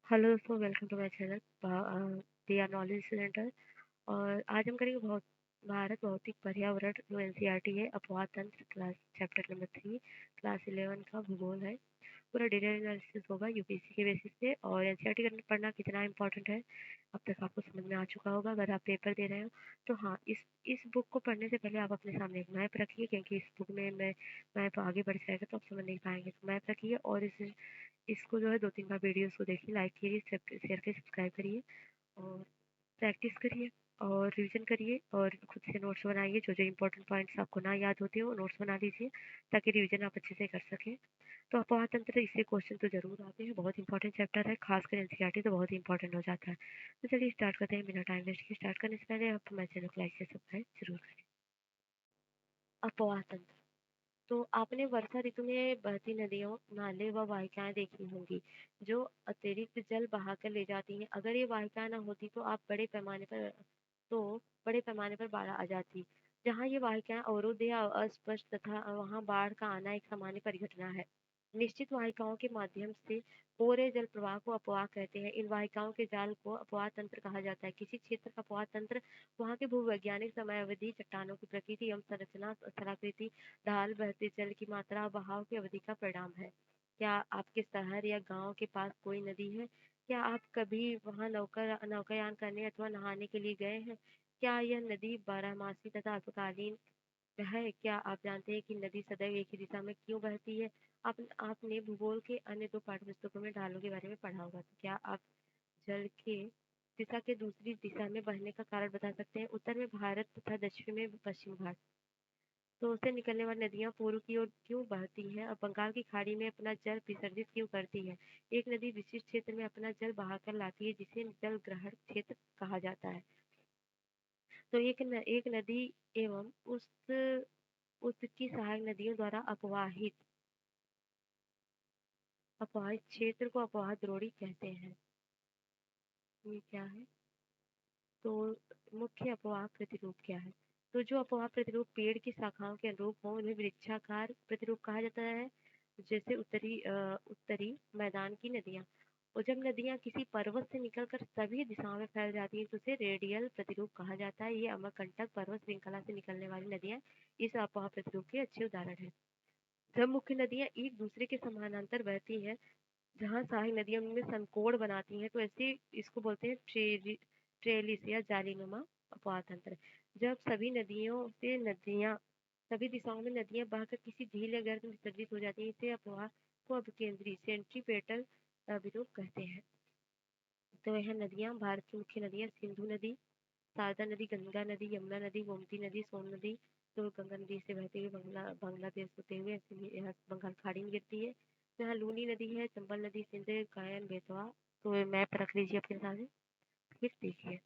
Hello दोस्तों, welcome to my channel we are knowledge center. और आज हम करेंगे बहुत भारत भौतिक पर्यावरण जो एनसीईआरटी है अपवाह तंत्र क्लास चैप्टर नंबर 3 क्लास 11 का भूगोल है। पूरा डिटेल एनालिसिस होगा यूपीएससी के बेसिस पे। और एनसीईआरटी पढ़ना कितना इंपॉर्टेंट है अब तक आपको समझ में आ चुका होगा अगर आप पेपर दे रहे हो। तो हाँ, इस बुक को पढ़ने से पहले आप अपने सामने एक मैप रखिए, क्योंकि इस बुक में मैं मैप आगे बढ़ जाएगा तो आप समझ नहीं पाएंगे। तो मैप रखिए और इसको जो है 2-3 बार वीडियोस को देखिए, लाइक कीजिए, शेयर करिए, सब्सक्राइब करिए और प्रैक्टिस करिए और रिवीजन करिए और खुद से नोट्स बनाइए। जो जो इंपॉर्टेंट पॉइंट्स आपको ना याद होते हो नोट्स बना लीजिए ताकि रिवीजन आप अच्छे से कर सकें। तो अपवाह तंत्र इससे क्वेश्चन तो जरूर आते हैं, बहुत इंपॉर्टेंट चैप्टर है, खासकर एनसीईआरटी तो बहुत इंपॉर्टेंट हो जाता है। तो चलिए स्टार्ट करते हैं बिना टाइम वेस्ट के। स्टार्ट करने से पहले आप हमारे चैनल को लाइक से सब्सक्राइब जरूर करें। अपवाह तंत्र। तो आपने वर्षा ऋतु में बहती नदियों, नाले व वाहिकाएं देखी होंगी जो अतिरिक्त जल बहाकर ले जाती हैं। अगर ये वाहिकाएं ना होती तो बड़े पैमाने पर बाढ़ आ जाती। जहाँ ये वाहिकाएं अवरुद्ध या अस्पष्ट तथा वहाँ बाढ़ का आना एक सामान्य परिघटना है। निश्चित वाहिकाओं के माध्यम से हो रहे जल प्रवाह को अपवाह कहते हैं। इन वाहिकाओं के जाल को अपवाह तंत्र कहा जाता है। किसी क्षेत्र का अपवाह तंत्र वहाँ के भूवैज्ञानिक समयावधि, चट्टानों की प्रकृति एवं संरचना, स्थलाकृति, ढाल, बहते जल की मात्रा, बहाव की अवधि का परिणाम है। क्या आपके शहर या गांव के पास कोई नदी है? क्या आप कभी वहां नौकायान करने अथवा नहाने के लिए गए हैं? क्या यह नदी बारहमासी तथा अल्पकालीन है? क्या आप जानते हैं कि नदी सदैव एक ही दिशा में क्यों बहती है? आपने भूगोल के अन्य 2 पाठ्य पुस्तकों में ढालों के बारे में पढ़ा होगा। तो क्या आप जल के दिशा के दूसरी दिशा में बहने का कारण बता सकते हैं? उत्तर में भारत तथा दक्षिण में पश्चिम घाट। तो उससे निकलने वाली नदियाँ पूर्व की ओर क्यों बहती हैं और बंगाल की खाड़ी में अपना जल विसर्जित क्यों करती है? एक नदी विशिष्ट क्षेत्र में अपना जल बहाकर लाती है जिसे जल ग्रहण क्षेत्र कहा जाता है। तो एक नदी एवं उसकी सहायक नदियों द्वारा अपवाहित क्षेत्र को अपवाह द्रोणी कहते हैं। ये क्या है? तो मुख्य अपवाह प्रतिरूप क्या है? तो जो अपवाह प्रतिरूप पेड़ की शाखाओं के अनुरूप हो उन्हें वृक्षाकार प्रतिरूप कहा जाता है। जैसे उत्तरी मैदान की नदियां। और जब नदियां किसी पर्वत से निकलकर सभी दिशाओं में फैल जाती हैं तो उसे रेडियल प्रतिरूप कहा जाता है। ये अमरकंटक पर्वत श्रृंखला से निकलने वाली नदियां इस अपवाह प्रतिरूप के अच्छे उदाहरण है। जब मुख्य नदियां एक दूसरे के समानांतर बहती हैं, जहाँ सारी नदियाँ उनमें संकोण बनाती हैं, तो ऐसे इसको बोलते हैं ट्रेलिस या जालीनुमा अपवाह तंत्र। जब सभी दिशाओं में नदियाँ बहकर किसी झील या गर्त में विसर्जित हो जाती हैं, इसे अपवाह को अपकेंद्री सेंट्रीपेटल विरूप कहते हैं। तो यह नदियाँ, भारत की मुख्य नदियाँ सिंधु नदी, शारदा नदी, गंगा नदी, यमुना नदी, गोमती नदी, सोन नदी। तो गंगा नदी से बहती हुई बांग्लादेश होते हुए ऐसे यहाँ बंगाल खाड़ी में गिरती है। तो यहाँ लूनी नदी है, चंबल नदी, सिंध, कायन, बेतवा। तो मैप रख लीजिए अपने सामने, फिर देखिए।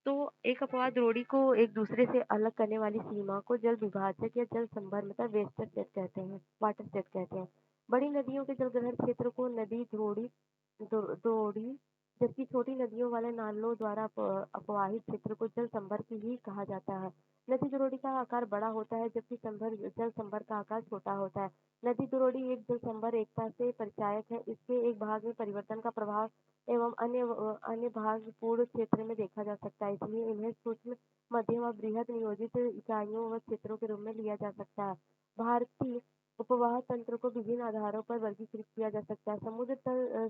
तो एक अपवाद द्रोणी को एक दूसरे से अलग करने वाली सीमा को जल विभाजक या जल संभर मतलब वेस्टर सेट कहते हैं, वाटर सेट कहते हैं। बड़ी नदियों के जलग्रहण क्षेत्र को नदी द्रोणी, जबकि छोटी नदियों वाले नालों द्वारा अपवाहित क्षेत्र को जल संभर की ही कहा जाता है। नदी द्रोणी का आकार बड़ा होता है जबकि जल संभर का आकार छोटा होता है। नदी द्रोणी एक जल संभर एकता से परिचायक है। इसके एक भाग में परिवर्तन का प्रभाव एवं अन्य भाग पूर्ण क्षेत्र में देखा जा सकता है, इसलिए इन्हें सूक्ष्म, मध्यम और बृहद नियोजित इकाइयों व क्षेत्रों के रूप में लिया जा सकता है। भारतीय उपवाह तंत्र को विभिन्न आधारों पर वर्गीकृत किया जा सकता है।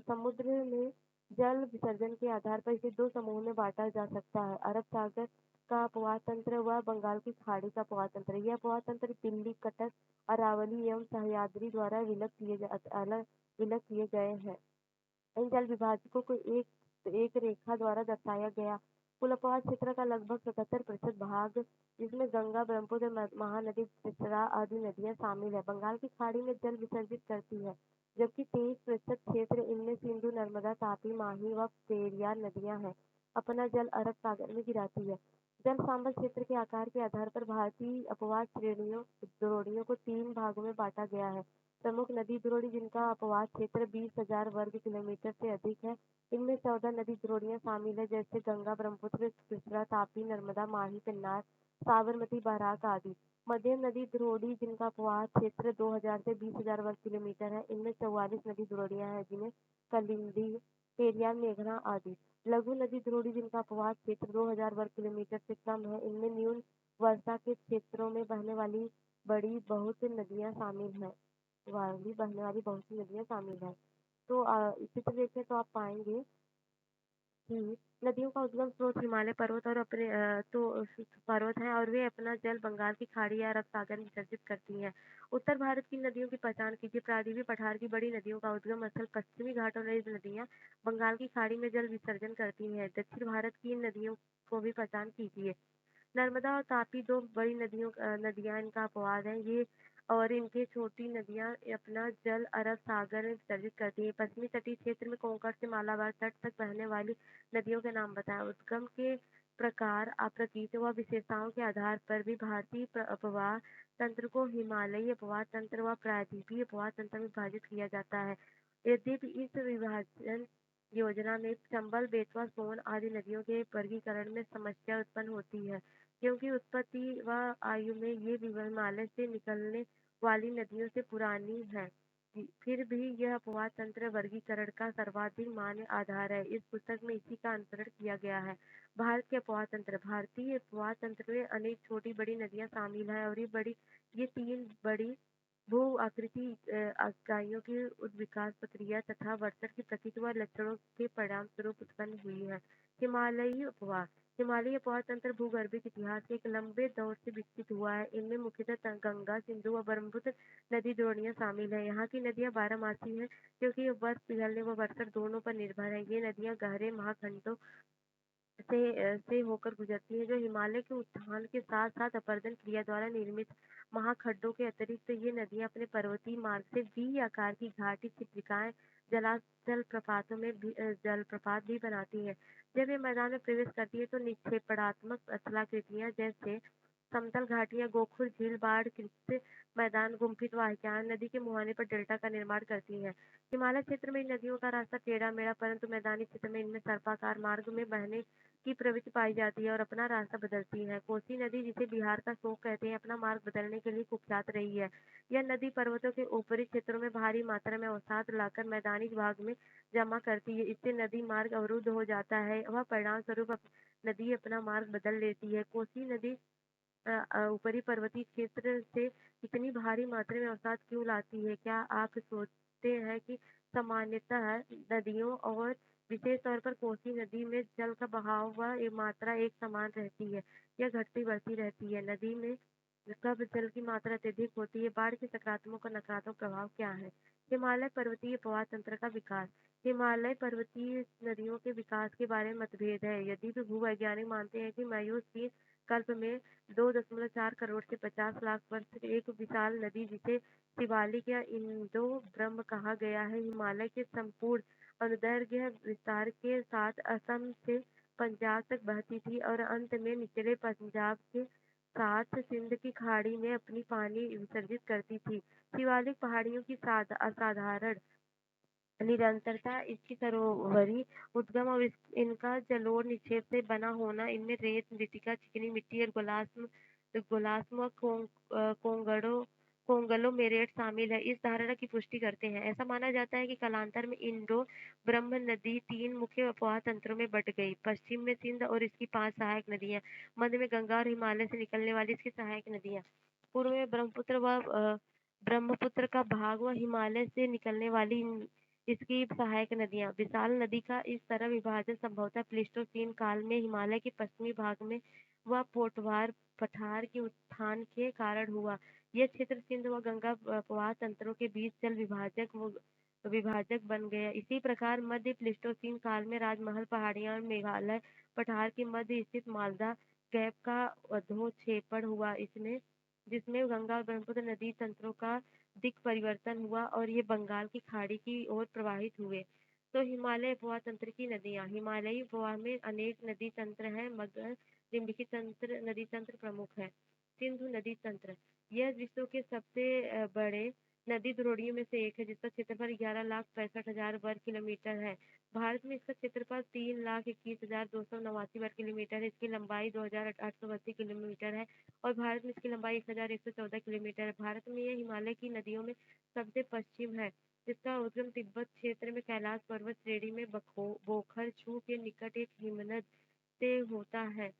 समुद्र में जल विसर्जन के आधार पर इसे 2 समूहों में बांटा जा सकता है, अरब सागर का अपवाह तंत्र व बंगाल की खाड़ी का अपवाह तंत्र। यह अपवाह तंत्र दिल्ली, कटक, अरावली एवं सह्याद्री द्वारा विलग किए गए हैं। इन जल विभाजकों को एक रेखा द्वारा दर्शाया गया। कुल अपवाह क्षेत्र का लगभग 77% भाग, जिसमें गंगा, ब्रह्मपुत्र, महानदी, कृष्णा आदि नदियां शामिल है, बंगाल की खाड़ी में जल विसर्जित करती है, जबकि 23% क्षेत्र इनमें सिंधु, नर्मदा, तापी, माही व पेरियार नदियां हैं अपना जल अरब सागर में गिराती है। जल सांभर क्षेत्र के आकार के आधार पर भारतीय अपवाह द्रोणियों को 3 भागों में बांटा गया है। प्रमुख नदी द्रोणी जिनका अपवाह क्षेत्र 20,000 वर्ग किलोमीटर से अधिक है, इनमें 14 नदी द्रोणियां शामिल है, जैसे गंगा, ब्रह्मपुत्र, कृष्णा, तापी, नर्मदा, माही, पेन्नार, साबरमती, बराक आदि। मध्यम नदी द्रोणी जिनका अपवाह क्षेत्र 2,000 से 20,000 वर्ग किलोमीटर है, इनमें 44 नदी द्रोणियां हैं, जिन्हें कलिंदी, पेरियार, मेघना आदि। लघु नदी द्रोणी जिनका अपवाद क्षेत्र 2000 वर्ग किलोमीटर से कम है, इनमें न्यून वर्षा के क्षेत्रों में बहने वाली बहुत नदियां शामिल हैं। तो चित्र देखें तो आप पाएंगे कि नदियों का उद्गम स्रोत हिमालय पर्वत और पर्वत है और वे अपना जल बंगाल की खाड़ी या अरब सागर में विसर्जित करती हैं। उत्तर भारत की नदियों की पहचान कीजिए। प्रायद्वीपीय पठार की बड़ी नदियों का उद्गम स्थल पश्चिमी घाटों और ये नदियां बंगाल की खाड़ी में जल विसर्जन करती हैं। दक्षिण भारत की नदियों को भी पहचान कीजिए। नर्मदा और तापी दो बड़ी नदियां इनका अपवाद है। ये और इनके छोटी नदियां अपना जल अरब सागर में विसर्जित करती हैं। पश्चिमी तटीय क्षेत्र में कोंकण से मालाबार तट तक बहने वाली नदियों के नाम बताएं। उद्गम के प्रकार, प्रकृति व विशेषताओं के आधार पर भी भारतीय अपवाह तंत्र को हिमालयी अपवाह तंत्र व प्रायद्वीपीय अपवाह तंत्र में विभाजित किया जाता है। यद्यपि इस विभाजन योजना में चंबल, बेतवा, सोन आदि नदियों के वर्गीकरण में समस्या उत्पन्न होती है, क्योंकि उत्पत्ति व आयु में ये हिमालय से निकलने वाली नदियों से पुरानी है। फिर भी यह अपवाह तंत्र वर्गीकरण का सर्वाधिक मान्य आधार है। इस पुस्तक में इसी का अनुसरण किया गया है। भारत के अपवाह तंत्र। भारतीय अपवाह तंत्र में अनेक छोटी बड़ी नदियां शामिल हैं और ये तीन बड़ी भू आकृति इकाइयों की विकास प्रक्रिया तथा वर्षण की प्रकृति व लक्षणों के परिणाम स्वरूप उत्पन्न हुई है। हिमालयी अपवाह। हिमालयी अपवाह तंत्र भूगर्भिक इतिहास के एक लंबे दौर से विकसित हुआ है। इनमें मुख्यतः गंगा, सिंधु व ब्रह्मपुत्र नदी द्रोणियां शामिल हैं। यहाँ की नदियां बारहमासी हैं, क्योंकि ये बर्फ पिघलने व वर्षण दोनों पर निर्भर है। ये नदियां गहरे महाखंडों से होकर गुजरती है, जो हिमालय के उत्थान के साथ साथ अपरदन क्रिया द्वारा निर्मित महाखड्डों के अतिरिक्त ये नदियां अपने पर्वतीय मार्ग से वी आकार की घाटी छिद्रिकाएं जलप्रपात भी बनाती है। जब ये मैदान में प्रवेश करती है तो निक्षेपणात्मक स्थलाकृतियां जैसे समतल घाटियां, गोखुर झील, बाढ़ कृत मैदान, गुम्फित वाहिकाएं नदी के मुहाने पर डेल्टा का निर्माण करती हैं। हिमालय क्षेत्र में इन नदियों का रास्ता टेढ़ा मेढ़ा, परंतु मैदानी क्षेत्र में इनमें सर्पाकार मार्ग में बहने की प्रवृत्ति पाई जाती है और अपना रास्ता बदलती है। कोसी नदी, जिसे बिहार का शोक कहते हैं, अपना मार्ग बदलने के लिए कुख्यात रही है। यह नदी पर्वतों के ऊपरी क्षेत्रों में भारी मात्रा में अवसाद लाकर मैदानी भाग में जमा करती है। इससे नदी मार्ग अवरुद्ध हो जाता है व परिणाम स्वरूप नदी अपना मार्ग बदल लेती है। कोसी नदी ऊपरी पर्वतीय क्षेत्र से इतनी भारी मात्रा में अवसाद क्यों लाती है? क्या आप सोचते हैं कि सामान्यतः नदियों और विशेष तौर पर कोसी नदी में जल का बहाव व मात्रा एक समान रहती है या घटती बढ़ती रहती है? नदी में कब जल की मात्रा अत्यधिक होती है? बाढ़ के सकारात्मक और नकारात्मक प्रभाव क्या है? हिमालय पर्वतीय प्रवाह तंत्र का विकास। हिमालय पर्वतीय नदियों के विकास के बारे में मतभेद है। यदि भी भूवैज्ञानिक मानते हैं कि मायोसीन कल्प में 2.4 करोड़ से 50 लाख वर्ष एक विशाल नदी, जिसे शिवालिक या इंडो ब्रह्म कहा गया है, हिमालय के संपूर्ण अनुदैर्घ्य विस्तार के साथ असम से पंजाब तक बहती थी और अंत में निचले पंजाब के साथ सिंध की खाड़ी में अपनी पानी विसर्जित करती थी। शिवालिक पहाड़ियों की असाधारण निरंतरता, इसकी सरोवरी उद्गम और इनका जलोढ़ निक्षेप से बना होना, इनमें रेत, मृत्तिका, चिकनी मिट्टी और गोलास्म व कोंगलोमेरेट शामिल है, इस धारणा की पुष्टि करते हैं। ऐसा माना जाता है कि कालांतर में इंडो ब्रह्म नदी 3 मुख्य अपवाह तंत्रों में बट गई। पश्चिम में सिंध और इसकी 5 सहायक नदियां, मध्य में गंगा और हिमालय से निकलने वाली इसकी सहायक नदियां, पूर्व में ब्रह्मपुत्र का भाग व हिमालय से निकलने वाली इसकी सहायक नदियां। विशाल नदी का इस तरह विभाजन संभवतः प्लीस्टोसीन काल में हिमालय के पश्चिमी भाग में व पोटवार पठार के उत्थान के कारण हुआ। यह क्षेत्र सिंध व गंगा प्रवाह तंत्रों के बीच जल विभाजक बन गया। इसी प्रकार मध्य प्लीस्टोसीन काल में राजमहल पहाड़ियां और मेघालय पठार के मध्य स्थित मालदा गैप का अधोक्षेपण हुआ, इसमें जिसमें गंगा और ब्रह्मपुत्र नदी तंत्रों का दिक् परिवर्तन हुआ और ये बंगाल की खाड़ी की ओर प्रवाहित हुए। तो हिमालय उपवाह तंत्र की नदियां। हिमालयी उपवाह में अनेक नदी तंत्र हैं, मगर निम्नलिखित नदी तंत्र प्रमुख है। सिंधु नदी तंत्र, यह विश्व के सबसे बड़े नदी द्रोणियों में से एक है, जिसका क्षेत्रफल 11,65,000 वर्ग किलोमीटर है। भारत में इसका क्षेत्रफल 3,21,289 वर्ग किलोमीटर है। इसकी लंबाई 2,880 किलोमीटर है और भारत में इसकी लंबाई 1,114 किलोमीटर है। भारत में यह हिमालय की नदियों में सबसे पश्चिम है। जिसका उद्गम तिब्बत क्षेत्र में कैलाश पर्वत श्रेणी में बोखरछू के निकट एक हिमनद से होता है,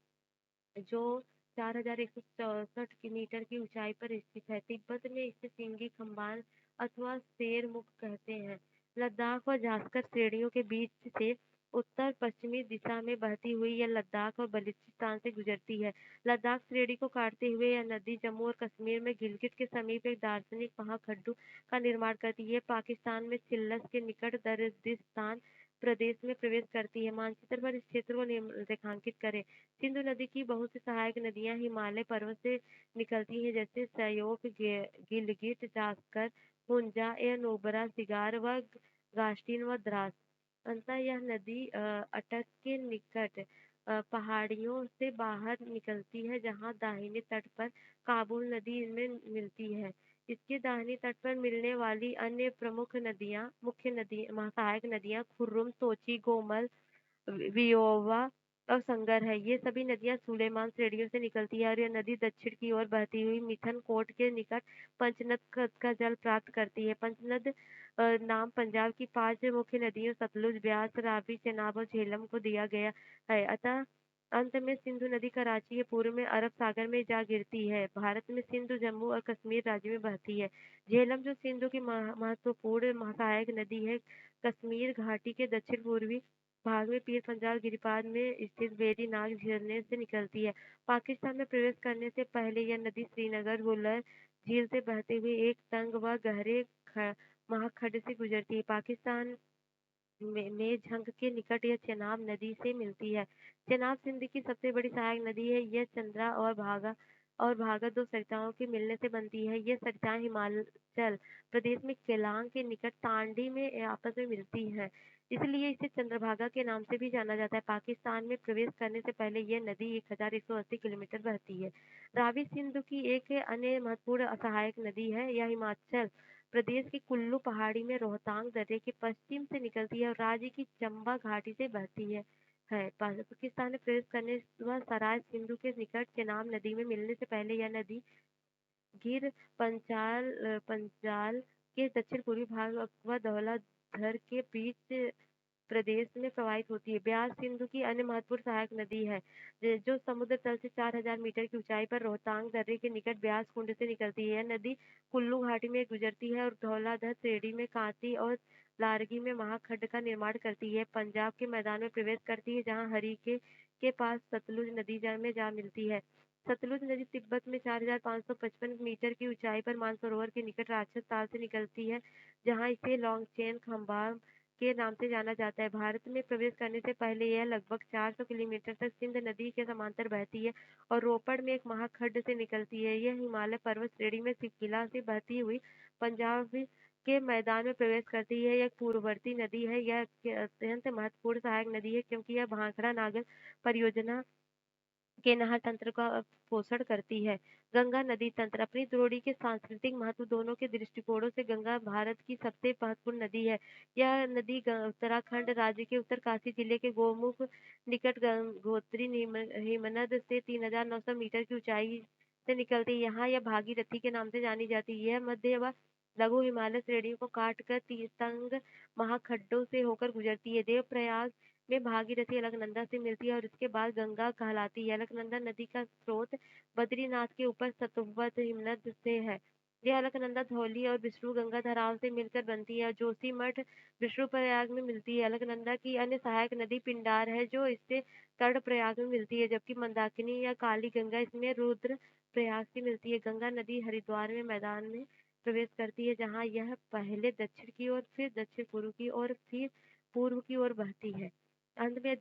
जो 4164 मीटर की ऊंचाई पर स्थित है। तिब्बत में इसे सिंगी खंबान अथवा शेर मुख कहते हैं। लद्दाख और जास्कर श्रेणियों के बीच से उत्तर पश्चिमी दिशा में बहती हुई यह लद्दाख और बलूचिस्तान से गुजरती है। लद्दाख श्रेणी को काटते हुए यह नदी जम्मू और कश्मीर में गिलगित के समीप एक दार्शनिक महाखड्डू का निर्माण करती है। पाकिस्तान में सिल्लस के निकट दर्दिस्तान प्रदेश में प्रवेश करती है। मानचित्र पर इस क्षेत्र को रेखांकित करें। सिंधु नदी की बहुत सी सहायक नदियां हिमालय पर्वत से निकलती हैं, जैसे सयोक, गिलगित, जास्कर, हुंजा, यह नुब्रा, सिगार व गास्टिन व द्रास। अंततः यह नदी अटक के निकट पहाड़ियों से बाहर निकलती है, जहां दाहिने तट पर काबुल नदी में मिलती है। इसके दाहिने तट पर मिलने वाली अन्य प्रमुख नदियां, मुख्य नदी सहायक नदियां खुर्रुम, सोची, गोमल, वियोवा और संगर है। ये सभी नदियां सुलेमान श्रेणियों से निकलती है और यह नदी दक्षिण की ओर बहती हुई मिथन कोट के निकट पंचनद का जल प्राप्त करती है। पंचनद नाम पंजाब की 5 मुख्य नदियों सतलुज, ब्यास, रावी, चेनाब और झेलम को दिया गया है। अतः अंत में सिंधु नदी कराची के पूर्व में अरब सागर में जा गिरती है। भारत में सिंधु, जम्मू और कश्मीर राज्य में बहती है। झेलम, जो सिंधु की महत्वपूर्ण सहायक नदी है, कश्मीर घाटी के दक्षिण पूर्वी भाग में पीर पंजाल गिरिपाद में स्थित वेदी नाग झरने से निकलती है। पाकिस्तान में प्रवेश करने से पहले यह नदी श्रीनगर वुलर झील से बहते हुए एक तंग व गहरे महाखड्ड से गुजरती है। पाकिस्तान में झंग के निकट यह चेनाब नदी से मिलती है। चेनाब सिंध की सबसे बड़ी सहायक नदी है। यह चंद्रा और भागा दो सरिताओं के मिलने से बनती है। ये सरिताएं हिमाचल प्रदेश में केलांग के निकट तांडी में आपस में मिलती हैं, इसलिए इसे चंद्रभागा के नाम से भी जाना जाता है। पाकिस्तान में प्रवेश करने से पहले यह नदी 1180 किलोमीटर बहती है। रावी सिंधु की एक अन्य महत्वपूर्ण सहायक नदी है। यह हिमाचल प्रदेश की कुल्लू पहाड़ी में रोहतांग दर्रे के पश्चिम से निकलती है और राज्य की चंबा घाटी से बहती है। पाकिस्तान में प्रवेश करने व सराय सिंधु के निकट चेनाब नदी में मिलने से पहले यह नदी गिर पंजाल के दक्षिण पूर्वी भाग व धौलाधर के बीच प्रदेश में प्रवाहित होती है। ब्यास सिंधु की अन्य महत्वपूर्ण सहायक नदी है, जो समुद्र तल से 4000 मीटर की ऊंचाई पर रोहतांग दर्रे के निकट ब्यास कुंड से निकलती है। यह नदी कुल्लू घाटी में गुजरती है और धौलाधर श्रेणी में कांती और लारगी में महाखड्ड का निर्माण करती है। पंजाब के मैदान में प्रवेश करती है, जहाँ हरीके के पास सतलुज नदी में जा मिलती है। सतलुज नदी तिब्बत में 4555 मीटर की ऊंचाई पर मानसरोवर के निकट राक्षस ताल से निकलती है, जहां इसे लॉन्गचेन खंबा के नाम से जाना जाता है। भारत में प्रवेश करने से पहले यह लगभग 400 किलोमीटर तक सिंध नदी के समांतर बहती है और रोपड़ में एक महाखड्ड से निकलती है। यह हिमालय पर्वत श्रेणी में सिरकिला से बहती हुई पंजाब के मैदान में प्रवेश करती है। यह पूर्ववर्ती नदी है। यह अत्यंत महत्वपूर्ण सहायक नदी है, क्योंकि यह भाखड़ा नागर परियोजना के नहर तंत्र का पोषण करती है। गंगा नदी तंत्र अपनी द्रोणी के सांस्कृतिक महत्व दोनों के दृष्टिकोणों से गंगा भारत की सबसे महत्वपूर्ण नदी है। यह नदी उत्तराखंड राज्य के उत्तरकाशी जिले के गोमुख निकट गंगोत्री हिमनद से 3900 मीटर की ऊंचाई से निकलती है। यहाँ यह भागीरथी के नाम से जानी जाती है। यह मध्य व लघु हिमालय श्रेणियों को काट कर तीर्थंग महाखड्डों से होकर गुजरती है। देवप्रयाग में भागीरथी अलकनंदा से मिलती है और इसके बाद गंगा कहलाती है। अलकनंदा नदी का स्रोत बद्रीनाथ के ऊपर सतुवत हिमनद से है। यह अलकनंदा धौली और विष्णु गंगा धराव से मिलकर बनती है। जोशीमठ विष्णु प्रयाग में मिलती है। अलकनंदा की अन्य सहायक नदी पिंडार है, जो इससे तड़ प्रयाग में मिलती है, जबकि मंदाकिनी या काली गंगा इसमें रुद्र प्रयाग से मिलती है। गंगा नदी हरिद्वार में मैदान में प्रवेश करती है, जहाँ यह पहले दक्षिण की ओर, फिर दक्षिण पूर्व की ओर, फिर पूर्व की ओर बहती है। अंत में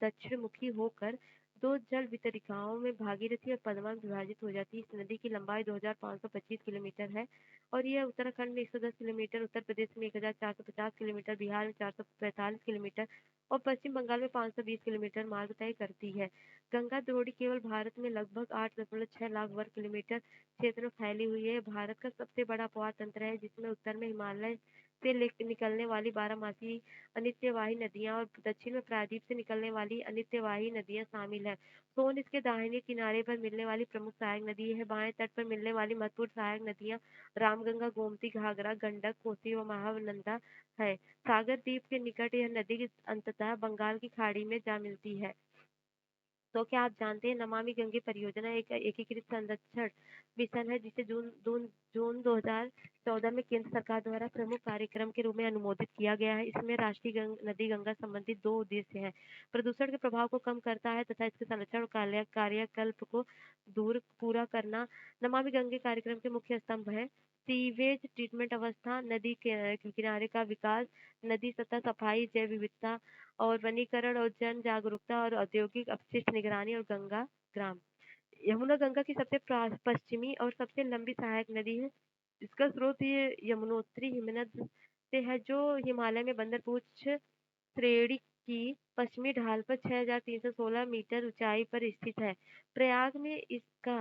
दक्षिणमुखी होकर दो जल वितरिकाओं में भागीरथी और पद्मा में विभाजित हो जाती है। इस नदी की लंबाई 2525 किलोमीटर है और यह उत्तराखंड में 110 किलोमीटर, उत्तर प्रदेश में 1450 किलोमीटर, बिहार में 445 किलोमीटर और पश्चिम बंगाल में 520 किलोमीटर मार्ग तय करती है। गंगा द्रोणी केवल भारत में लगभग 8.6 लाख वर्ग किलोमीटर क्षेत्र में फैली हुई है। भारत का सबसे बड़ा अपवाद तंत्र है, जिसमें उत्तर में हिमालय से निकलने वाली बारहमासी अनित्यवाही नदियां और दक्षिण में प्रायद्वीप से निकलने वाली अनित्यवाही नदियां शामिल है। सोन इसके दाहिने किनारे पर मिलने वाली प्रमुख सहायक नदी है। बाएं तट पर मिलने वाली महत्वपूर्ण सहायक नदियां रामगंगा, गोमती, घाघरा, गंडक, कोसी व महानंदा है। सागर द्वीप के निकट यह नदी अंततः बंगाल की खाड़ी में जा मिलती है। तो क्या आप जानते हैं नमामि गंगे परियोजना एक एकीकृत संरक्षण मिशन है जिसे जून 2014 में केंद्र सरकार द्वारा प्रमुख कार्यक्रम के रूप में अनुमोदित किया गया है। इसमें राष्ट्रीय नदी गंगा संबंधित 2 उद्देश्य हैं। प्रदूषण के प्रभाव को कम करता है तथा इसके संरक्षण कार्यकल्प को पूरा करना। नमामि गंगे कार्यक्रम के मुख्य स्तंभ है सीवेज ट्रीटमेंट अवस्था, नदी के किनारे का विकास, नदी सतह सफाई, जैव विविधता और वनीकरण और जन जागरूकता और औद्योगिक अपशिष्ट निगरानी और गंगा ग्राम। यमुना गंगा की सबसे पश्चिमी और सबसे लंबी सहायक नदी है। इसका स्रोत ये यमुनोत्री हिमनद से है जो हिमालय में बंदरपूछ श्रेणी की पश्चिमी ढाल पर 6316 मीटर ऊंचाई पर स्थित है। प्रयाग में इसका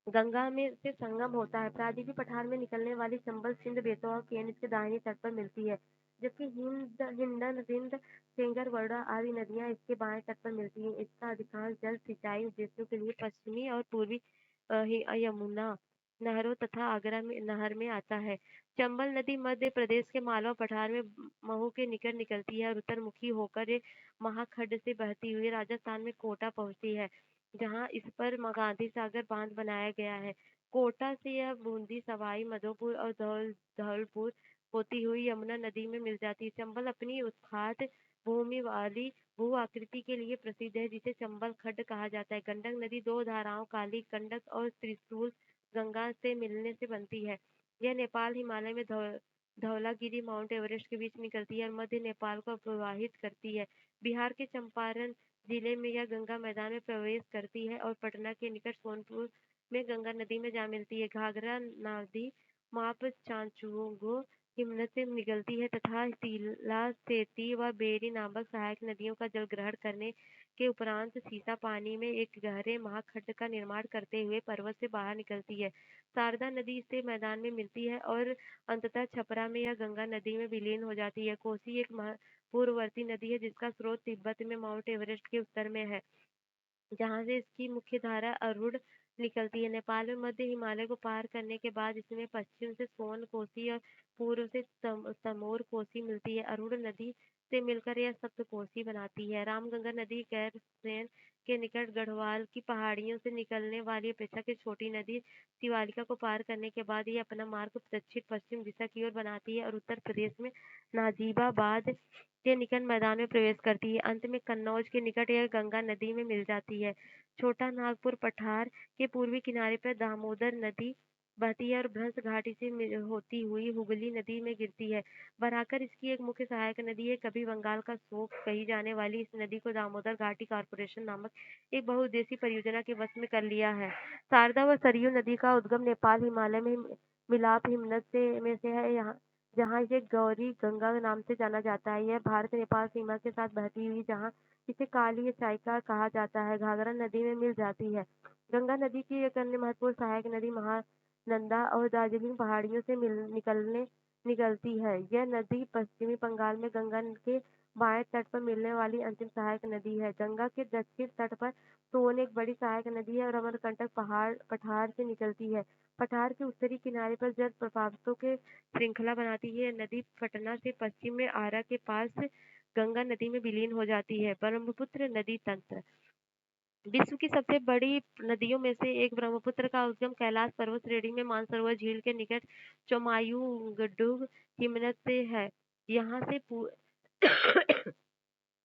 गंगा में से संगम होता है। प्रायद्वीपीय पठार में निकलने वाली चंबल, सिंध, बेतवा और केन इसके दाहिने तट पर मिलती है, जबकि हिंडन, रिंद, सेंगर, वरडा आदि नदियां इसके बाएं तट पर मिलती हैं। इसका अधिकांश जल सिंचाई उद्देश्यों के लिए पश्चिमी और पूर्वी यमुना नहरों तथा आगरा में नहर में आता है। चंबल नदी मध्य प्रदेश के मालवा पठार में महू के निकट निकलती है और उत्तरमुखी होकर ये महाखड्ड से बहती हुई राजस्थान में कोटा पहुंचती है, जहां इस पर गांधी सागर बांध बनाया गया है। कोटा से यह बूंदी, सवाई माधोपुर और धौलपुर होती हुई यमुना नदी में मिल जाती है। चंबल अपनी उत्खात भूमि वाली भू आकृति के लिए प्रसिद्ध है, जिसे चंबल खड्ड कहा जाता है। गंडक नदी 2 धाराओं काली गंडक और त्रिशूल गंगा से मिलने से बनती है। यह नेपाल हिमालय में धौलागिरी माउंट एवरेस्ट के बीच निकलती है और मध्य नेपाल को प्रवाहित करती है। बिहार के चंपारण जिले में यह गंगा मैदान में प्रवेश करती है और पटना के निकट सोनपुर में गंगा नदी में जा मिलती है। घाघरा नदी माप चांचुगो हिमनद से निकलती है तथा तिला, सेती व बेरी नामक सहायक नदियों का जल ग्रहण करने के उपरांत सीसा पानी में एक गहरे महाखड्ड का निर्माण करते हुए पर्वत से बाहर निकलती है। शारदा नदी इससे मैदान में मिलती है और अंततः छपरा में यह गंगा नदी में विलीन हो जाती है। कोसी एक पूर्ववर्ती नदी है जिसका स्रोत तिब्बत में माउंट एवरेस्ट के उत्तर में है, जहाँ से इसकी मुख्य धारा अरुण निकलती है। नेपाल में मध्य हिमालय को पार करने के बाद इसमें पश्चिम से सोन कोसी और पूर्व से तमोर कोसी मिलती है। अरुण नदी से मिलकर यह सप्त कोसी बनाती है। रामगंगा नदी गैरसैंण के निकट गढ़वाल की पहाड़ियों से निकलने वाली अपेक्षाकृत छोटी नदी शिवालिका को पार करने के बाद ये अपना मार्ग दक्षिण पश्चिम दिशा की ओर बनाती है और उत्तर प्रदेश में नाजीबाबाद के निकट मैदान में प्रवेश करती है। अंत में कन्नौज के निकट यह गंगा नदी में मिल जाती है। छोटा नागपुर पठार के पूर्वी किनारे पर दामोदर नदी बहती है और भ्रंश घाटी से होती हुई हुगली नदी में गिरती है। बराकर इसकी एक मुख्य सहायक नदी है। कभी बंगाल का शोक कही जाने वाली इस नदी को दामोदर घाटी कॉरपोरेशन नामक एक बहुउद्देशीय परियोजना के वश में कर लिया है। शारदा व सरयू नदी का उद्गम नेपाल हिमालय में मिलाप हिमनद से है, यहाँ जहाँ इसे गौरी गंगा नाम से जाना जाता है। यह भारत नेपाल सीमा के साथ बहती हुई जहाँ इसे काली चाइका कहा जाता है, घाघरा नदी में मिल जाती है। गंगा नदी की एक अन्य महत्वपूर्ण सहायक नदी महानंदा और दार्जिलिंग पहाड़ियों से निकलती है। यह नदी पश्चिमी बंगाल में गंगा के बाएं तट पर मिलने वाली अंतिम सहायक नदी है। गंगा के दक्षिण तट पर सोन एक बड़ी सहायक नदी है और अमरकंटक पठार से निकलती है। पठार के उत्तरी किनारे पर जल प्रपातों के श्रृंखला बनाती है। यह नदी पटना से पश्चिम में आरा के पास गंगा नदी में विलीन हो जाती है। ब्रह्मपुत्र नदी तंत्र विश्व की सबसे बड़ी नदियों में से एक ब्रह्मपुत्र का उद्गम कैलाश पर्वत श्रेणी में मानसरोवर झील के निकट चोमायुगडुग हिमनद से है। यहाँ से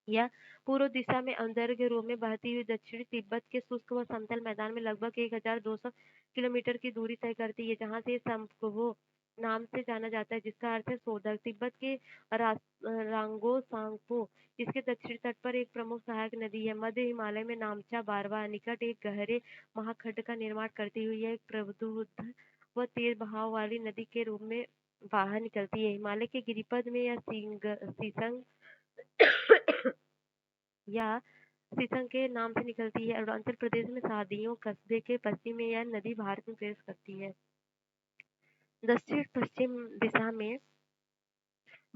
यह पूर्व दिशा में अंधेर के रूप में बहती हुई दक्षिणी तिब्बत के शुष्क व समतल मैदान में लगभग 1200 किलोमीटर की दूरी तय करती है, जहाँ से संपको नाम से जाना जाता है, जिसका अर्थ है सोदक। तिब्बत के रांगो सांगपो इसके दक्षिणी तट पर एक प्रमुख सहायक नदी है। मध्य हिमालय में नामचा बारवा निकट एक गहरे महाखड्ड का निर्माण करती हुई एक प्रबुद्ध व तेज बहाव वाली नदी के रूप में बाहर निकलती है। हिमालय के गिरिपद में यह सीसंग या सीसंग के नाम से निकलती है। अरुणाचल प्रदेश में सादियों कस्बे के पश्चिम में यह नदी भारत में प्रवेश करती है। दक्षिण पश्चिम दिशा में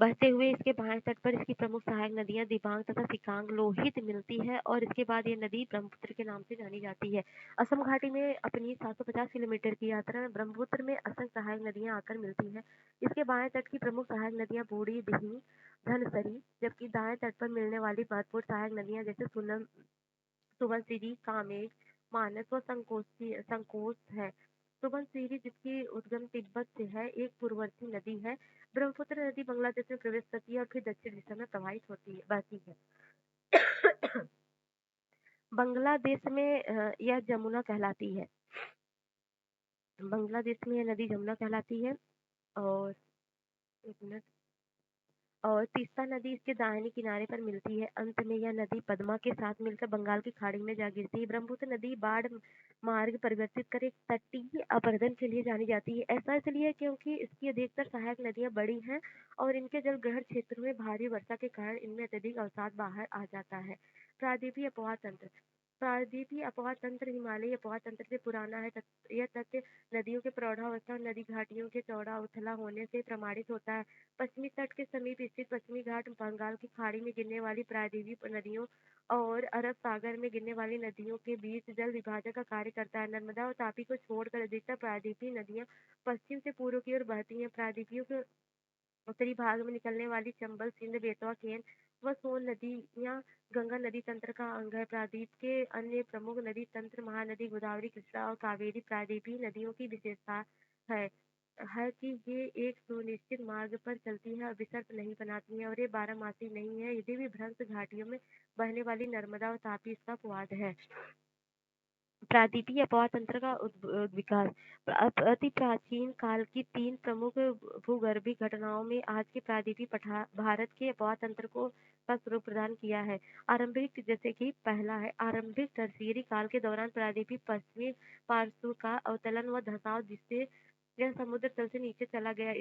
बहते हुए इसके बाएं तट पर इसकी प्रमुख सहायक नदियां दिबांग तथा सिकांग लोहित मिलती है और इसके बाद ये नदी ब्रह्मपुत्र के नाम से जानी जाती है। असम घाटी में अपनी 750 किलोमीटर की यात्रा में ब्रह्मपुत्र में असंख्य सहायक नदियां आकर मिलती हैं। इसके बाएं तट की प्रमुख सहायक नदियां बूढ़ी, दिहिंग, धनसरी, जबकि दाएं तट पर मिलने वाली महत्वपूर्ण सहायक नदियां जैसे सुबनसिरी, कामेंग, मानस व संकोश है। सुबनसिरी, जिसकी उद्गम तिब्बत से है, एक पूर्ववर्ती नदी है। ब्रह्मपुत्र नदी बांग्लादेश में प्रवेश करती है और फिर दक्षिण दिशा में प्रवाहित होती है बहती है। बांग्लादेश में यह जमुना कहलाती है। बांग्लादेश में यह नदी जमुना कहलाती है। और एक मिनट। और तीस्ता नदी इसके दाहिने किनारे पर मिलती है। अंत में यह नदी पद्मा के साथ मिलकर बंगाल की खाड़ी में जा गिरती है। ब्रह्मपुत्र नदी बाढ़ मार्ग परिवर्तित कर एक तटीय अपर्दन के लिए जानी जाती है। ऐसा इसलिए क्योंकि इसकी अधिकतर सहायक नदियां बड़ी हैं और इनके जलग्रहण क्षेत्र में भारी वर्षा के कारण इनमें अत्यधिक अवसाद बाहर आ जाता है। प्रायद्वीपीय अपवाह तंत्र। प्रायद्वीपीय अपवाह तंत्र हिमालयी अपवाह तंत्र से पुराना है। यह तथ्य नदियों के प्रौढ़ावस्था और नदी घाटियों के चौड़ा उथला होने से प्रमाणित होता है। पश्चिमी तट के समीप स्थित पश्चिमी घाट बंगाल की खाड़ी में गिरने वाली प्रायद्वीपीय नदियों और अरब सागर में गिरने वाली नदियों के बीच जल विभाजक का कार्य करता है। नर्मदा और तापी को छोड़कर अधिकतर प्रायद्वीपीय नदियां पश्चिम से पूर्व की ओर बहती हैं। प्रायद्वीपों के उत्तरी भाग में निकलने वाली चंबल, सिंध, बेतवा, केन व सोन नदियां गंगा नदी तंत्र का अंग है। प्रायद्वीप के अन्य प्रमुख नदी तंत्र महानदी, गोदावरी, कृष्णा और कावेरी प्रायद्वीपीय नदियों की विशेषता है कि ये एक सुनिश्चित मार्ग पर चलती है और विसर्प नहीं बनाती हैं और ये बारहमासी नहीं है। यदि भी भ्रंश घाटियों में बहने वाली नर्मदा और तापी इसका अपवाद है। प्रायद्वीपीय अपवाह तंत्र का विकास। अति प्राचीन काल की तीन प्रमुख भूगर्भीय घटनाओं में आज के प्रायद्वीपीय भारत के अपवाह तंत्र को का स्वरूप प्रदान किया है। आरंभिक, जैसे कि पहला है आरंभिक टर्शियरी काल के दौरान प्रायद्वीपीय पश्चिमी पार्श्व का अवतलन व धंसाव, जिससे यह समुद्र तल से नीचे चला गया।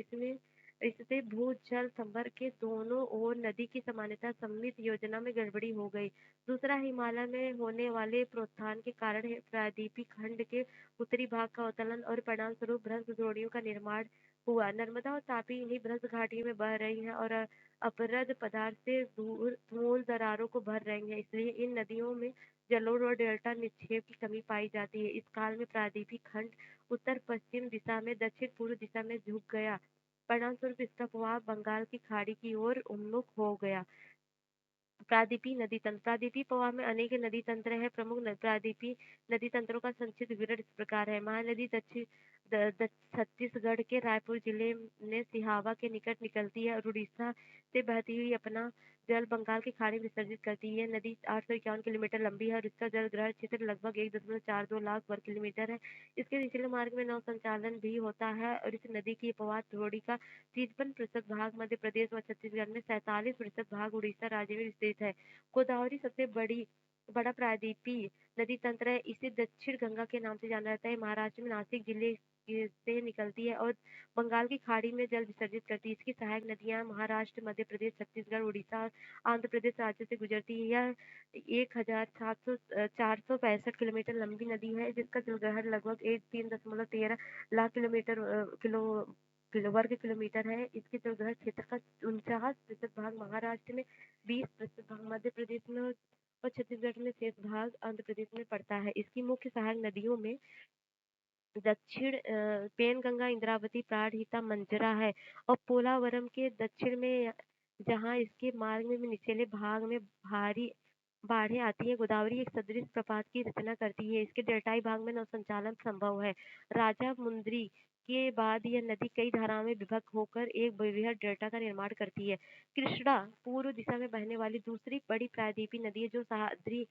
इससे भूजल संवर्ग के दोनों ओर नदी की समानता सममित योजना में गड़बड़ी हो गई। दूसरा, हिमालय में होने वाले प्रोत्थान के कारण प्रायद्वीपीय खंड के उत्तरी भाग का अवतरण और परिणाम स्वरूप भ्रंश द्रोणियों का निर्माण हुआ। नर्मदा और तापी इन्हीं भ्रंश घाटियों में बह रही हैं और अपरद पदार्थ से धूल दरारों को भर रही हैं। इसलिए इन नदियों में जलोढ़ और डेल्टा निक्षेप की कमी पाई जाती है। इस काल में प्रायद्वीपीय खंड उत्तर पश्चिम दिशा में दक्षिण पूर्व दिशा में झुक गया। परिणाम स्वरूप इसका प्रवाह बंगाल की खाड़ी की ओर उन्मुख हो गया। प्रायद्वीपीय नदी तंत्र। प्रायद्वीपीय प्रवाह में अनेक नदी तंत्र है। प्रमुख प्रायद्वीपीय नदी तंत्रों का संक्षिप्त विवरण इस प्रकार है। महानदी छत्तीसगढ़ के रायपुर जिले में सिहावा के निकट निकलती है और उड़ीसा से बहती हुई अपना जल बंगाल की खाड़ी में विसर्जित करती है। यह नदी 851 किलोमीटर लंबी है और इसका जल ग्रहण क्षेत्र लगभग 1.42 लाख वर्ग किलोमीटर है। इसके निचले मार्ग में नौ संचालन भी होता है और इस नदी की अपवाह द्रोणी का 53% भाग मध्य प्रदेश व छत्तीसगढ़ में, 47% भाग उड़ीसा राज्य में स्थित है। गोदावरी सबसे बड़ा प्रायद्वीपीय नदी तंत्र है। इसे दक्षिण गंगा के नाम से जाना जाता है। महाराष्ट्र में नासिक जिले से निकलती है और बंगाल की खाड़ी में जल विसर्जित करती है। इसकी सहायक नदियां महाराष्ट्र, मध्य प्रदेश, छत्तीसगढ़, उड़ीसा और आंध्र प्रदेश राज्य से गुजरती है। यह 1,465 किलोमीटर लंबी नदी है, जिसका जलग्रहण लगभग 3.13 लाख वर्ग किलोमीटर है। इसके जलग्रहण क्षेत्र का 49% भाग महाराष्ट्र में, 20% भाग मध्य प्रदेश में और छत्तीसगढ़ में शेष भाग आंध्र प्रदेश में पड़ता है। इसकी मुख्य सहायक नदियों में दक्षिण पेनगंगा, इंद्रावती, प्राणहिता, मंजरा है और पोलावरम के दक्षिण में, जहाँ इसके मार्ग में निचले भाग में भारी बाढ़ें आती हैं। गोदावरी एक सदृश प्रपात की रचना करती है। इसके डेल्टाई भाग में नौसंचालन संभव है। राजा मुंद्री के बाद यह नदी कई धाराओं में विभक्त होकर एक बृहद डेल्टा का निर्माण करती है। कृष्णा पूर्व दिशा में बहने वाली दूसरी बड़ी प्रायद्वीपीय नदी है, जो सह्याद्री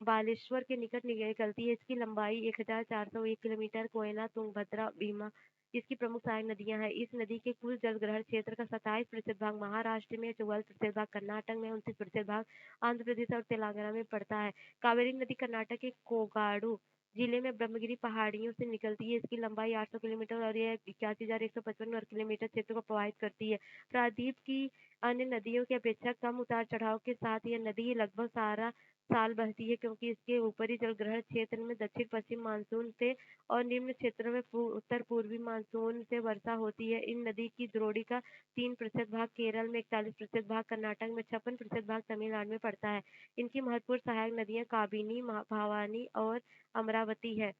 बालेश्वर के निकट निकलती है। इसकी लंबाई 1,401 किलोमीटर। कोयना, तुंगभद्रा, भीमा इसकी प्रमुख सहायक नदियां हैं। इस नदी के कुल जलग्रहण क्षेत्र का 27% भाग महाराष्ट्र में, 44% भाग कर्नाटक में, 29% भाग आंध्र प्रदेश और तेलंगाना में पड़ता है। कावेरी नदी कर्नाटक के कोगाडू जिले में ब्रह्मगिरी पहाड़ियों से निकलती है। इसकी लंबाई 800 किलोमीटर और यह 81,155 वर्ग किलोमीटर क्षेत्र को प्रभावित करती है। प्रायद्वीप की अन्य नदियों की अपेक्षा कम उतार चढ़ाव के साथ यह नदी लगभग सारा साल बहती है, क्योंकि इसके ऊपरी जलग्रहण क्षेत्र में दक्षिण पश्चिम मानसून से और निम्न क्षेत्रों में उत्तर पूर्वी मानसून से वर्षा होती है। इन नदी की द्रोणी का 3% भाग केरल में, 41% भाग कर्नाटक में, 56% भाग तमिलनाडु में पड़ता है। इनकी महत्वपूर्ण सहायक नदियां काबिनी, भावानी और अमरावती है।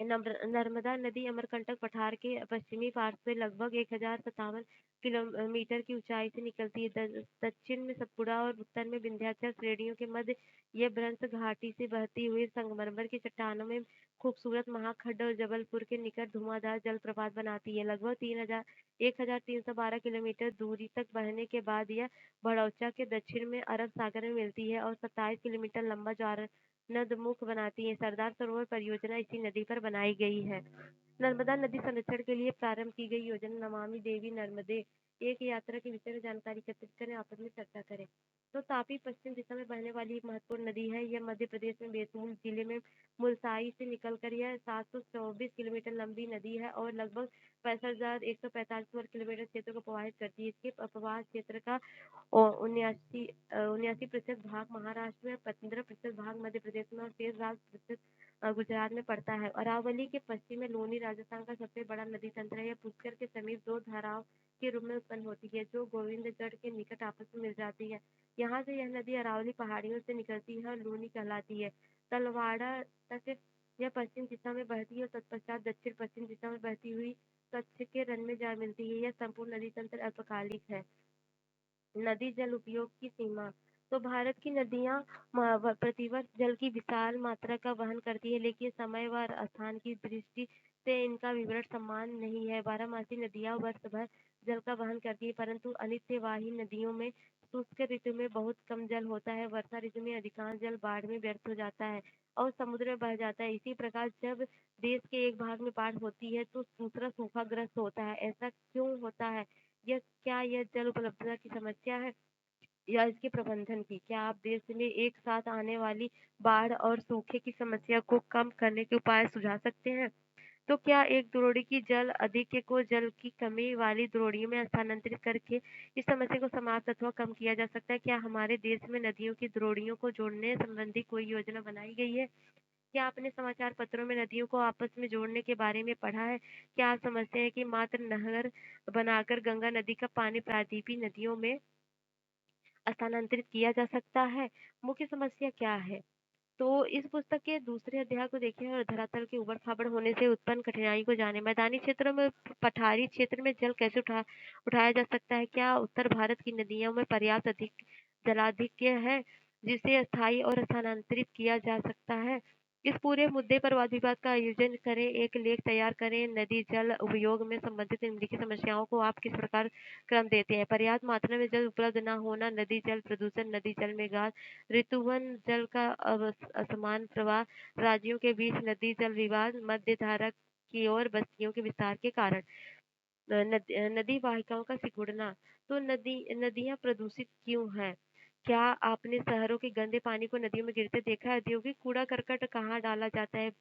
नर्मदा नदी अमरकंटक पठार के पश्चिमी पार्श्व से लगभग 1057 किलोमीटर की ऊंचाई से निकलती है। दक्षिण में सतपुड़ा और उत्तर में विंध्याचल श्रेणियों के मध्य ये ब्रह्मस्त्र घाटी से बहती हुई संगमरमर की चट्टानों में खूबसूरत महाखड्ड और जबलपुर के निकट धुआंधार जलप्रपात बनाती है। लगभग 1312 किलोमीटर दूरी तक बहने के बाद यह बड़ौदा के दक्षिण में अरब सागर में मिलती है और 27 किलोमीटर लंबा नदमुख बनाती है। सरदार सरोवर परियोजना इसी नदी पर बनाई गई है। नर्मदा नदी संरक्षण के लिए प्रारंभ की गई योजना नमामि देवी नर्मदे एक यात्रा के विषय में जानकारी एकत्रित करें, आपस में चर्चा करें। तो तापी पश्चिम दिशा में बहने वाली एक महत्वपूर्ण नदी है। यह मध्य प्रदेश में बैतूल जिले में मुलताई से निकलकर यह 724 किलोमीटर लंबी नदी है और लगभग 65,145 वर्ग किलोमीटर क्षेत्र को प्रभावित करती है। इसके प्रवाह क्षेत्र का 79% भाग महाराष्ट्र में, 15% भाग मध्य प्रदेश में और 13% गुजरात में पड़ता है। अरावली के पश्चिम में लोनी राजस्थान का सबसे बड़ा नदी तंत्र है। यह पुष्कर के समीप दो धाराओं के रूप में उत्पन्न होती है, जो गोविंदगढ़ के निकट आपस में मिल जाती है। यहाँ से यह नदी अरावली पहाड़ियों से निकलती है और लूनी कहलाती है। तलवाड़ा तक यह पश्चिम दिशा में बहती है और तत्पश्चात दक्षिण पश्चिम दिशा में बहती हुई कच्छ के रन में जा मिलती है। यह संपूर्ण नदी तंत्र अल्पकालिक है। नदी जल उपयोग की सीमा। तो भारत की नदियां प्रतिवर्ष जल की विशाल मात्रा का वहन करती है, लेकिन समय व स्थान की दृष्टि से इनका विवरण समान नहीं है। बारहमासी नदियां वर्ष भर जल का वहन करती है, परंतु अनित्यवाही नदियों में शुष्क ऋतु में बहुत कम जल होता है। वर्षा ऋतु में अधिकांश जल बाढ़ में व्यर्थ हो जाता है और समुद्र में बह जाता है। इसी प्रकार जब देश के एक भाग में बाढ़ होती है तो दूसरा सूखाग्रस्त होता है। ऐसा क्यों होता है? क्या यह जल उपलब्धता की समस्या है या इसके प्रबंधन की? क्या आप देश में एक साथ आने वाली बाढ़ और सूखे की समस्या को कम करने के उपाय सुझा सकते हैं? तो क्या एक द्रोणी की जल अधिक को जल की कमी वाली द्रोणियों में स्थानांतरित करके इस समस्या को समाप्त अथवा कम किया जा सकता है? क्या हमारे देश में नदियों की द्रोणियों को जोड़ने संबंधी कोई योजना बनाई गई है? क्या आपने समाचार पत्रों में नदियों को आपस में जोड़ने के बारे में पढ़ा है? क्या आप समझते हैं कि मात्र नहर बनाकर गंगा नदी का पानी प्रायद्वीपीय नदियों में स्थानांतरित किया जा सकता है? मुख्य समस्या क्या है? तो इस पुस्तक के दूसरे अध्याय को देखिए और धरातल के ऊबड़-खाबड़ होने से उत्पन्न कठिनाई को जानें। मैदानी क्षेत्रों में पठारी क्षेत्र में जल कैसे उठाया जा सकता है? क्या उत्तर भारत की नदियों में पर्याप्त अधिक जलाधिक्य है, जिसे स्थायी और स्थानांतरित किया जा सकता है? इस पूरे मुद्दे पर वाद-विवाद का आयोजन करें, एक लेख तैयार करें। नदी जल उपयोग में संबंधित निम्नलिखित समस्याओं को आप किस प्रकार क्रम देते हैं? पर्याप्त मात्रा में जल उपलब्ध न होना, नदी जल प्रदूषण, नदी जल में गाद, ऋतुवन जल का असमान प्रवाह, राज्यों के बीच नदी जल विवाद, मध्य धारा की ओर बस्तियों के विस्तार के कारण। नदी वाहिकाओं का सिकुड़ना। तो नदियां प्रदूषित क्यों हैं? क्या आपने शहरों के गंदे पानी को नदियों में गिरते देखा है? औद्योगिक कूड़ा करकट कहाँ डाला जाता है?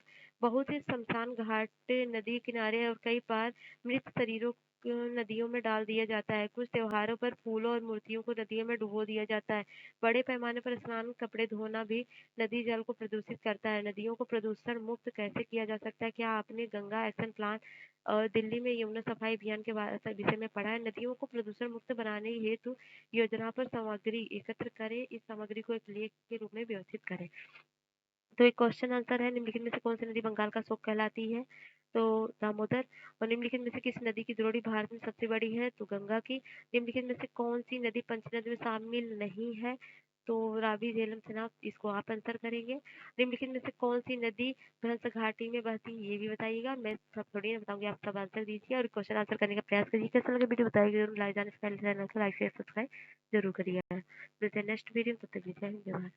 बहुत ही शमशान घाट नदी किनारे और कई बार मृत शरीरों को नदियों में डाल दिया जाता है। कुछ त्योहारों पर फूलों और मूर्तियों को नदियों में डुबो दिया जाता है। बड़े पैमाने पर स्नान, कपड़े धोना भी नदी जल को प्रदूषित करता है। नदियों को प्रदूषण मुक्त कैसे किया जा सकता है? क्या आपने गंगा एक्शन प्लान और दिल्ली में यमुना सफाई अभियान के विषय में पढ़ा है? नदियों को प्रदूषण मुक्त बनाने हेतु योजना पर सामग्री एकत्र करें। इस सामग्री को एक लेख के रूप में व्यवस्थित करें। तो एक क्वेश्चन आंसर है, निम्नलिखित में से कौन सी नदी बंगाल का शोक कहलाती है? तो दामोदर। और निम्नलिखित में से किस नदी की द्रोणी भारत में सबसे बड़ी है? तो गंगा की। निम्नलिखित में से कौन सी नदी पंचनद में शामिल नहीं है? तो रावी, झेलम, चेनाब। इसको आप आंसर करेंगे। निम्नलिखित में से कौन सी नदी भ्रंश घाटी में बहती है? ये भी बताइएगा। मैं सब थोड़ी ना बताऊंगी, आप सब आंसर दीजिए और क्वेश्चन आंसर करने का प्रयास करिए। कैसा लगा वीडियो बताइए जरूर। लाइक जाने से पहले चैनल को लाइक शेयर सब्सक्राइब जरूर करिएगा। मिलते हैं नेक्स्ट वीडियो, तब तक के लिए जय हिंद, जय भारत।